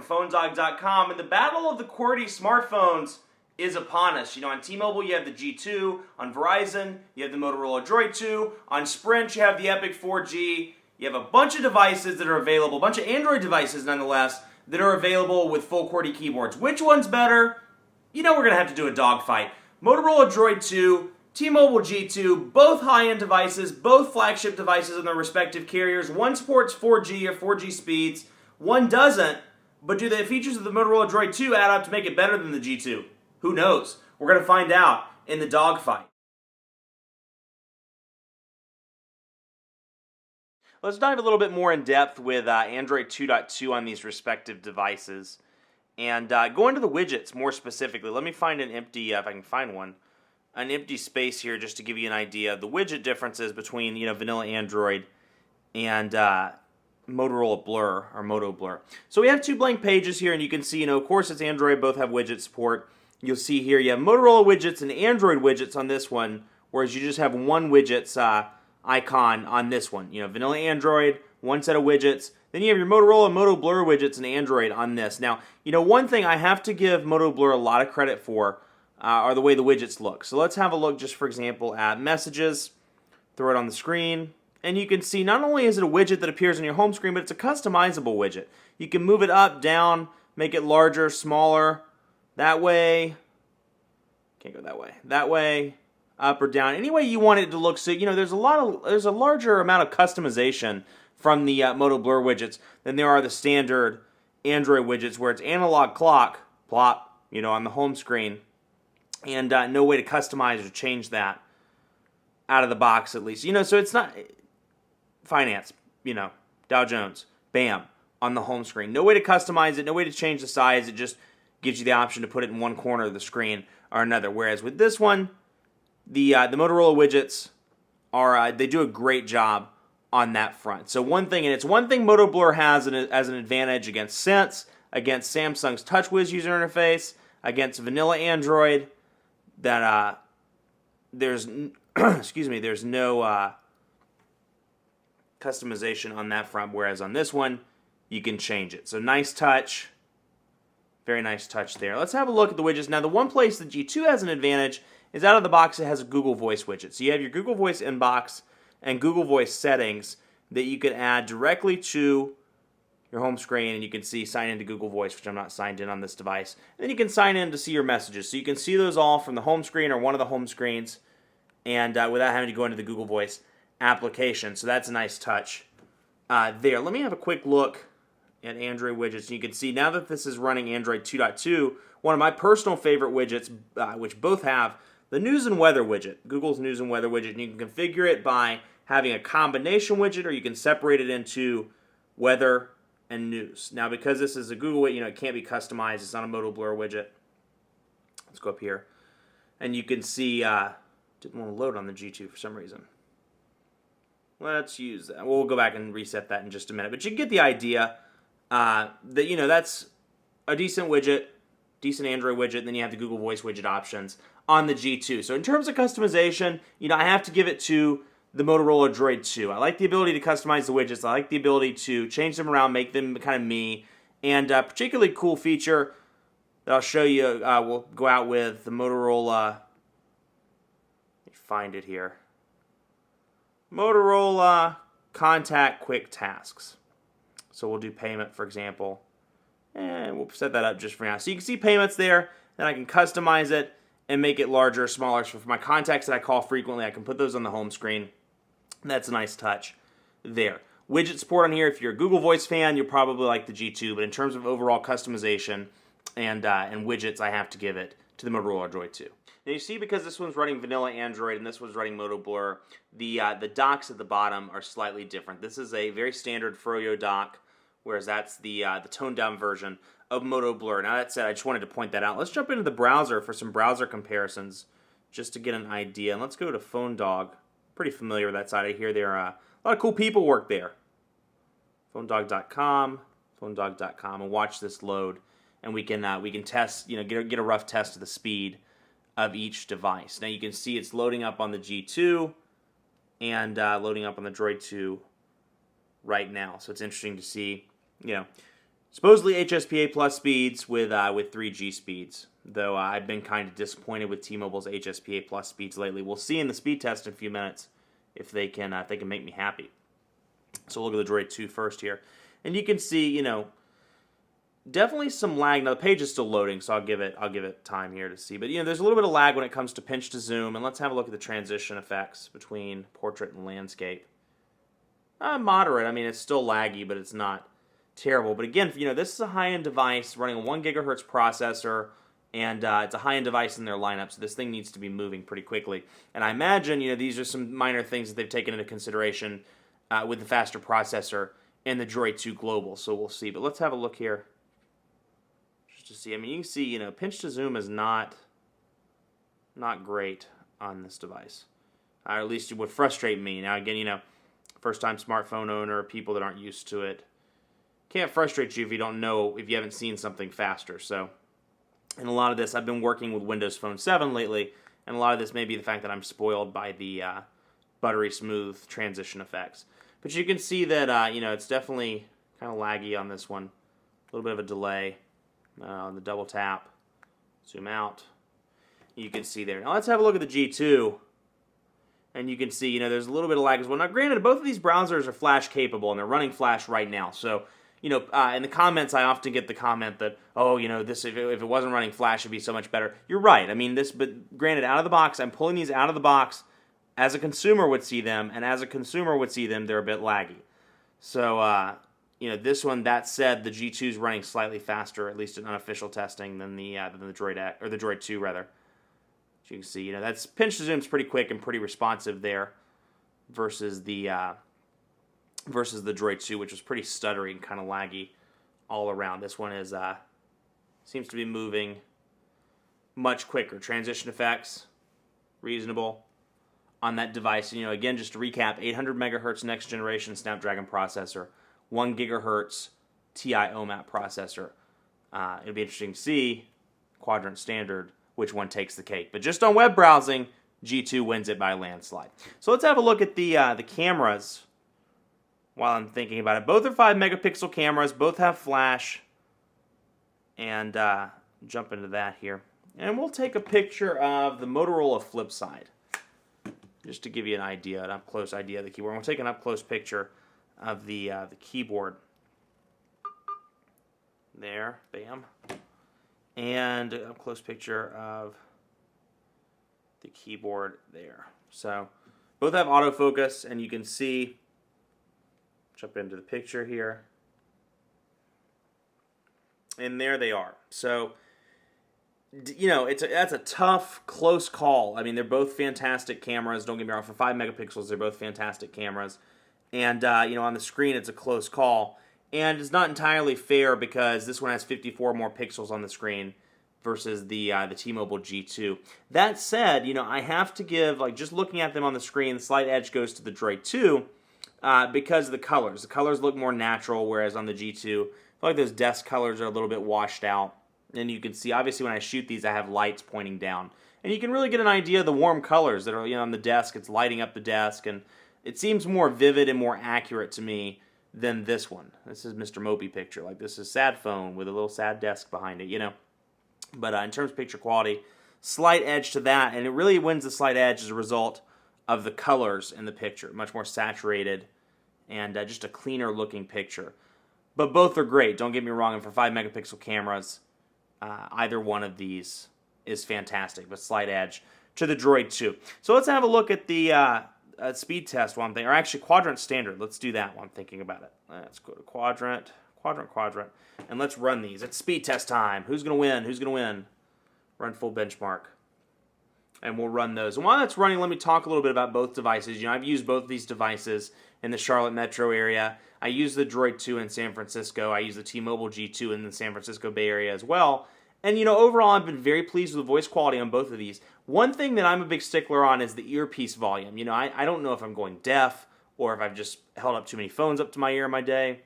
from PhoneDog.com, and the battle of the QWERTY smartphones is upon us. You know, on T-Mobile you have the G2, on Verizon you have the Motorola Droid 2, on Sprint you have the Epic 4G. You have a bunch of devices that are available, a bunch of Android devices nonetheless, that are available with full QWERTY keyboards. Which one's better? You know we're going to have to do a dogfight. Motorola Droid 2, T-Mobile G2, both high-end devices, both flagship devices on their respective carriers. One supports 4G or 4G speeds, one doesn't, but do the features of the Motorola Droid 2 add up to make it better than the G2? Who knows? We're going to find out in the dogfight. Let's dive a little bit more in depth with Android 2.2 on these respective devices. And go into the widgets more specifically. Let me find an empty, if I can find one, an empty space here just to give you an idea of the widget differences between, vanilla Android and Motorola Blur, or Moto Blur. So we have two blank pages here, and you can see, of course it's Android, both have widget support. You'll see here you have Motorola widgets and Android widgets on this one, whereas you just have one widgets icon on this one. Vanilla Android, one set of widgets. Then you have your Motorola Moto Blur widgets and Android on this. Now, one thing I have to give Moto Blur a lot of credit for are the way the widgets look. So let's have a look just, for example, at messages. Throw it on the screen. And you can see not only is it a widget that appears on your home screen, but it's a customizable widget. You can move it up, down, make it larger, smaller, that way. Can't go that way. That way, up or down. Any way you want it to look. So, there's a larger amount of customization from the Moto Blur widgets than there are the standard Android widgets where it's analog clock, plop, on the home screen, and no way to customize or change that out of the box at least. So it's not finance, Dow Jones, bam, on the home screen. No way to customize it, no way to change the size. It just gives you the option to put it in one corner of the screen or another. Whereas with this one, the Motorola widgets are they do a great job on that front. So one thing Moto Blur has as an advantage against Sense, against Samsung's TouchWiz user interface, against vanilla Android, that there's there's no customization on that front, whereas on this one you can change it. So nice touch, very nice touch there. Let's have a look at the widgets. Now the one place the G2 has an advantage is out of the box it has a Google Voice widget. So you have your Google Voice inbox and Google Voice settings that you can add directly to your home screen, and you can see sign into Google Voice, which I'm not signed in on this device. And then you can sign in to see your messages. So you can see those all from the home screen or one of the home screens, and without having to go into the Google Voice application. So that's a nice touch there. Let me have a quick look at Android widgets. And you can see now that this is running Android 2.2, one of my personal favorite widgets, which both have the News and Weather widget, Google's News and Weather widget, and you can configure it by having a combination widget, or you can separate it into Weather and News. Now, because this is a Google widget, it can't be customized. It's not a Moto Blur widget. Let's go up here, and you can see didn't want to load on the G2 for some reason. Let's use that. We'll go back and reset that in just a minute, but you get the idea that that's a decent widget, decent Android widget, and then you have the Google Voice widget options on the G2. So in terms of customization, I have to give it to the Motorola Droid 2. I like the ability to customize the widgets. I like the ability to change them around, make them kind of me. And a particularly cool feature that I'll show you, we'll go out with the Motorola, let me find it here, Motorola Contact Quick Tasks. So we'll do payment, for example, and we'll set that up just for now. So you can see payments there, then I can customize it and make it larger or smaller. So for my contacts that I call frequently, I can put those on the home screen. That's a nice touch there. Widget support on here, if you're a Google Voice fan, you'll probably like the G2, but in terms of overall customization and widgets, I have to give it to the Motorola Droid 2. Now you see, because this one's running vanilla Android and this one's running Moto Blur, the docks at the bottom are slightly different. This is a very standard Froyo dock, whereas that's the toned-down version of Moto Blur. Now that said, I just wanted to point that out. Let's jump into the browser for some browser comparisons, just to get an idea. And let's go to PhoneDog. Pretty familiar with that site. I hear there are a lot of cool people work there. PhoneDog.com, and watch this load, and we can test, get a rough test of the speed of each device. Now you can see it's loading up on the G2 and loading up on the Droid 2 right now. So it's interesting to see, supposedly HSPA plus speeds with 3G speeds. Though I've been kind of disappointed with T-Mobile's HSPA plus speeds lately. We'll see in the speed test in a few minutes if they can make me happy. So we'll look at the Droid 2 first here, and you can see, you know, definitely some lag. Now the page is still loading, so I'll give it time here to see. But you know, there's a little bit of lag when it comes to pinch to zoom, and let's have a look at the transition effects between portrait and landscape. Moderate. I mean, it's still laggy, but it's not terrible. But again, you know, this is a high-end device running a 1 gigahertz processor, and it's a high-end device in their lineup, so this thing needs to be moving pretty quickly. And I imagine, you know, these are some minor things that they've taken into consideration with the faster processor and the Droid 2 Global. So we'll see. But let's have a look here just to see. I mean, you can see, you know, pinch to zoom is not great on this device. Or at least it would frustrate me. Now, again, you know, first-time smartphone owner, people that aren't used to it, can't frustrate you if you don't know, if you haven't seen something faster. So, and a lot of this, I've been working with Windows Phone 7 lately, and a lot of this may be the fact that I'm spoiled by the buttery smooth transition effects. But you can see that, you know, it's definitely kind of laggy on this one. A little bit of a delay on the double tap. Zoom out. You can see there. Now let's have a look at the G2. And you can see, you know, there's a little bit of lag as well. Now, granted, both of these browsers are Flash capable, and they're running Flash right now. So, you know, in the comments, I often get the comment that, oh, you know, this if it wasn't running Flash, it'd be so much better. You're right. I mean, but granted, out of the box, I'm pulling these out of the box as a consumer would see them, and as a consumer would see them, they're a bit laggy. So, you know, this one, that said, the G2 is running slightly faster, at least in unofficial testing, than the Droid X, or the Droid 2 rather. As you can see, you know, that's pinch to zoom is pretty quick and pretty responsive there, versus the Droid 2, which was pretty stuttery and kind of laggy all around. This one is seems to be moving much quicker. Transition effects, reasonable on that device. You know, again, just to recap, 800 megahertz next generation Snapdragon processor, 1 gigahertz TI OMAP processor. It'll be interesting to see, quadrant standard, which one takes the cake. But just on web browsing, G2 wins it by a landslide. So let's have a look at the cameras while I'm thinking about it. Both are 5 megapixel cameras, both have flash, and jump into that here. And we'll take a picture of the Motorola flip side, just to give you an idea, an up-close idea of the keyboard. We'll take an up-close picture of the keyboard. There, bam. And an up-close picture of the keyboard there. So, both have autofocus, and you can see, jump into the picture here, and there they are. So, you know, that's a tough, close call. I mean, they're both fantastic cameras. Don't get me wrong, for 5 megapixels, they're both fantastic cameras. And, you know, on the screen, it's a close call. And it's not entirely fair because this one has 54 more pixels on the screen versus the T-Mobile G2. That said, you know, I have to give, like, just looking at them on the screen, the slight edge goes to the Droid 2 because of the colors. The colors look more natural, whereas on the G2, I feel like those desk colors are a little bit washed out. And you can see, obviously, when I shoot these, I have lights pointing down. And you can really get an idea of the warm colors that are, you know, on the desk. It's lighting up the desk, and it seems more vivid and more accurate to me than this one. This is Mr. Mopey picture. Like, this is sad phone with a little sad desk behind it, you know. But in terms of picture quality, slight edge to that, and it really wins the slight edge as a result of the colors in the picture. Much more saturated and just a cleaner looking picture. But both are great, don't get me wrong, and for 5 megapixel cameras, either one of these is fantastic, but slight edge to the Droid 2. So let's have a look at the speed test while I'm thinking, or actually quadrant standard. Let's do that while I'm thinking about it. Let's go to quadrant, and let's run these. It's speed test time. Who's going to win? Who's going to win? Run full benchmark. And we'll run those. And while that's running, let me talk a little bit about both devices. You know, I've used both of these devices in the Charlotte metro area. I use the Droid 2 in San Francisco. I use the T-Mobile G2 in the San Francisco Bay Area as well. And, you know, overall, I've been very pleased with the voice quality on both of these. One thing that I'm a big stickler on is the earpiece volume. You know, I don't know if I'm going deaf or if I've just held up too many phones up to my ear in my day.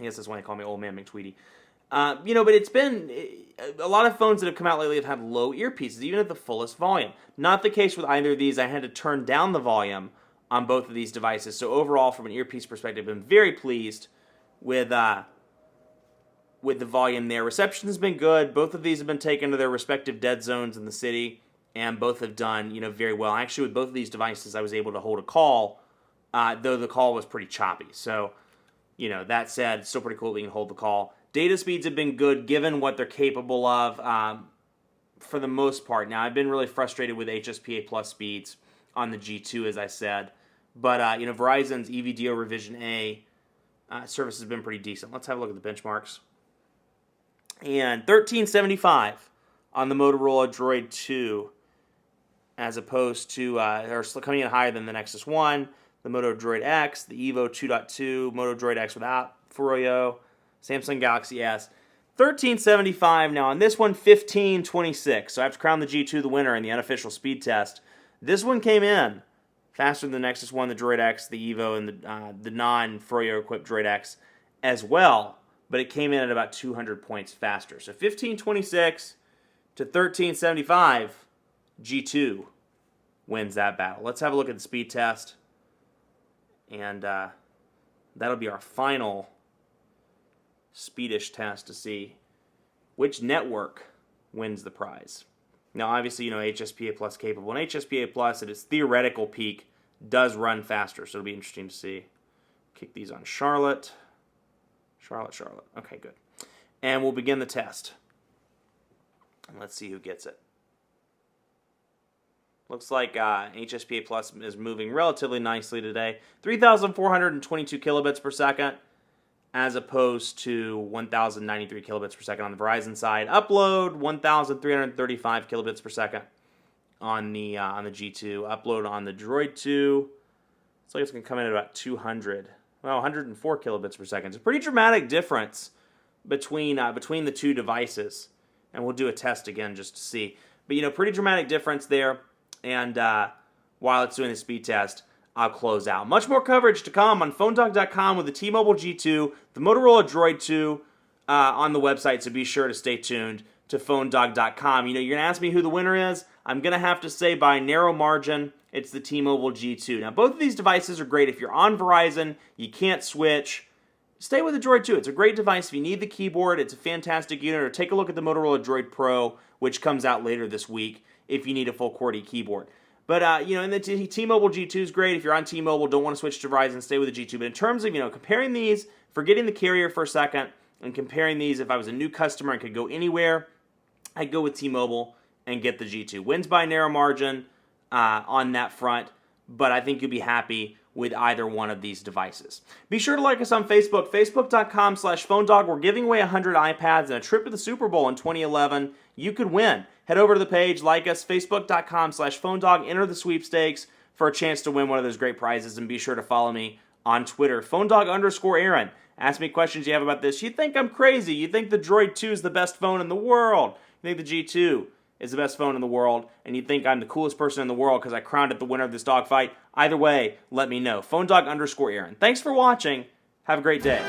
I guess that's why they call me Old Man McTweety. You know, but it's been a lot of phones that have come out lately have had low earpieces, even at the fullest volume. Not the case with either of these. I had to turn down the volume on both of these devices. So overall, from an earpiece perspective, I'm very pleased with with the volume there. Reception has been good. Both of these have been taken to their respective dead zones in the city, and both have done, very well. Actually, with both of these devices, I was able to hold a call, though the call was pretty choppy. So, that said, it's still pretty cool that we can hold the call. Data speeds have been good, given what they're capable of, for the most part. Now, I've been really frustrated with HSPA Plus speeds on the G2, as I said. But, Verizon's EVDO Revision A service has been pretty decent. Let's have a look at the benchmarks. And 1375 on the Motorola Droid 2, as opposed to, or coming in higher than the Nexus 1, the Moto Droid X, the Evo 2.2, Moto Droid X without Froyo, Samsung Galaxy S. 1375 now. On this one, 1526. So I have to crown the G2 the winner in the unofficial speed test. This one came in faster than the Nexus 1, the Droid X, the Evo, and the non-Froyo-equipped Droid X as well. But it came in at about 200 points faster. So 1526 to 1375, G2 wins that battle. Let's have a look at the speed test. And that'll be our final speedish test to see which network wins the prize. Now, obviously, HSPA Plus capable. And HSPA Plus, at its theoretical peak, does run faster. So it'll be interesting to see. Kick these on Charlotte. Charlotte. Okay, good. And we'll begin the test. And let's see who gets it. Looks like HSPA Plus is moving relatively nicely today. 3,422 kilobits per second, as opposed to 1,093 kilobits per second on the Verizon side. Upload 1,335 kilobits per second on the G2. Upload on the Droid 2. Looks like it's going to come in at about 200. Well, 104 kilobits per second. It's a pretty dramatic difference between the two devices, and we'll do a test again just to see. But pretty dramatic difference there. And while it's doing the speed test, I'll close out. Much more coverage to come on PhoneDog.com with the T-Mobile G2, the Motorola Droid 2 on the website, so be sure to stay tuned to PhoneDog.com. You're going to ask me who the winner is. I'm going to have to say by a narrow margin, it's the T-Mobile G2. Now, both of these devices are great. If you're on Verizon, you can't switch. Stay with the Droid 2. It's a great device. If you need the keyboard, it's a fantastic unit. Or take a look at the Motorola Droid Pro, which comes out later this week, if you need a full QWERTY keyboard. But, and the T-Mobile G2 is great. If you're on T-Mobile, don't want to switch to Verizon, stay with the G2. But in terms of, comparing these, forgetting the carrier for a second, and comparing these, if I was a new customer and could go anywhere, I'd go with T-Mobile and get the G2. Wins by a narrow margin on that front, but I think you'll be happy with either one of these devices. Be sure to like us on Facebook, facebook.com/PhoneDog. We're giving away 100 iPads and a trip to the Super Bowl in 2011. You could win. Head over to the page, like us, facebook.com/PhoneDog. Enter the sweepstakes for a chance to win one of those great prizes, and be sure to follow me on Twitter, PhoneDog_Aaron. Ask me questions you have about this. You think I'm crazy. You think the Droid 2 is the best phone in the world. You think the G2 is the best phone in the world, and you think I'm the coolest person in the world because I crowned it the winner of this dogfight. Either way, let me know. PhoneDog_Aaron. Thanks for watching. Have a great day.